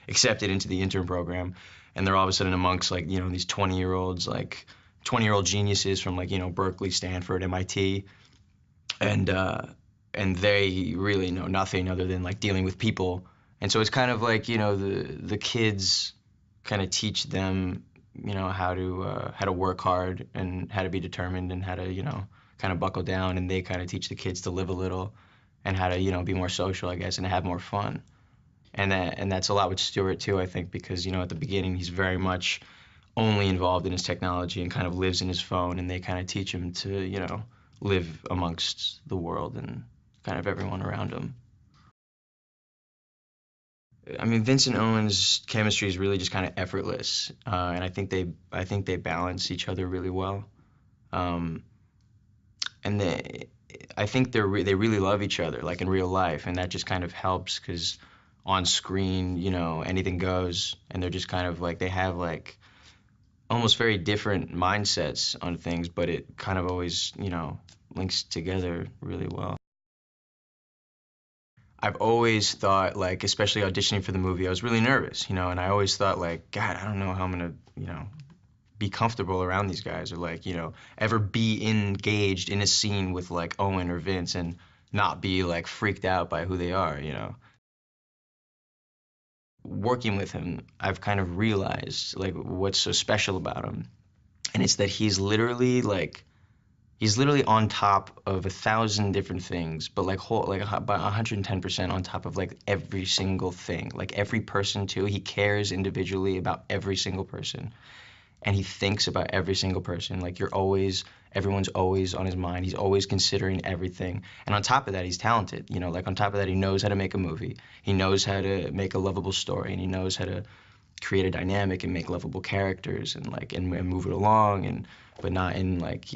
accepted into the intern program, and they're all of a sudden amongst like these 20-year-olds, like 20-year-old geniuses from like Berkeley, Stanford, MIT, and they really know nothing other than like dealing with people. And so it's kind of like the kids kind of teach them how to work hard and how to be determined and how to kind of buckle down, and they kind of teach the kids to live a little and how to be more social, I guess, and have more fun. And that's a lot with Stuart too, I think, because at the beginning he's very much only involved in his technology and kind of lives in his phone, and they kind of teach him to live amongst the world and kind of everyone around him. I mean, Vincent Owens' chemistry is really just kind of effortless, and I think they balance each other really well. Um, and I think they really love each other, like in real life, and that just kind of helps because on screen, anything goes, and they're just kind of like they have like almost very different mindsets on things, but it kind of always, links together really well. I've always thought, like, especially auditioning for the movie, I was really nervous, and I always thought, like, God, I don't know how I'm gonna, be comfortable around these guys or, like, ever be engaged in a scene with, like, Owen or Vince and not be, like, freaked out by who they are. Working with him, I've kind of realized, like, what's so special about him. And it's that he's literally on top of 1,000 different things, but like whole like about 110% on top of like every single thing, like every person too. He cares individually about every single person, and he thinks about every single person. Like everyone's always on his mind. He's always considering everything, and on top of that, he's talented. Like on top of that, he knows how to make a movie. He knows how to make a lovable story, and he knows how to create a dynamic and make lovable characters and like and move it along and but not in like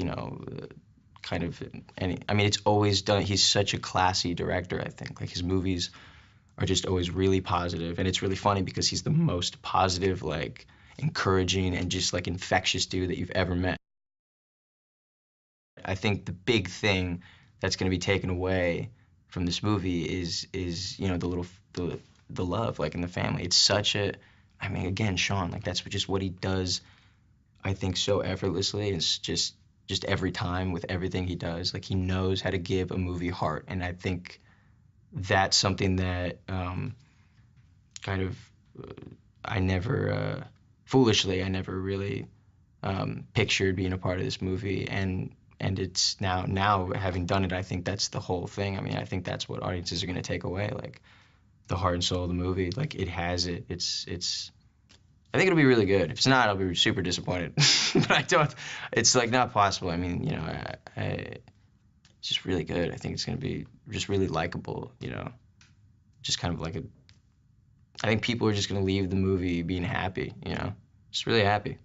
kind of any. I mean, it's always done. He's such a classy director. I think like his movies are just always really positive, and it's really funny because he's the most positive, like encouraging and just like infectious dude that you've ever met. I think the big thing that's going to be taken away from this movie is the love like in the family. It's such a, I mean, again, Sean, like that's just what he does. I think so effortlessly. It's just every time with everything he does, like he knows how to give a movie heart, and I think that's something that kind of I never foolishly I never really pictured being a part of this movie, and it's now having done it, I think that's the whole thing. I mean, I think that's what audiences are going to take away, like the heart and soul of the movie. Like it has it. It's. I think it'll be really good. If it's not, I'll be super disappointed. But I don't. It's like not possible. I mean, it's just really good. I think it's going to be just really likable. Just kind of like a. I think people are just going to leave the movie being happy. Just really happy.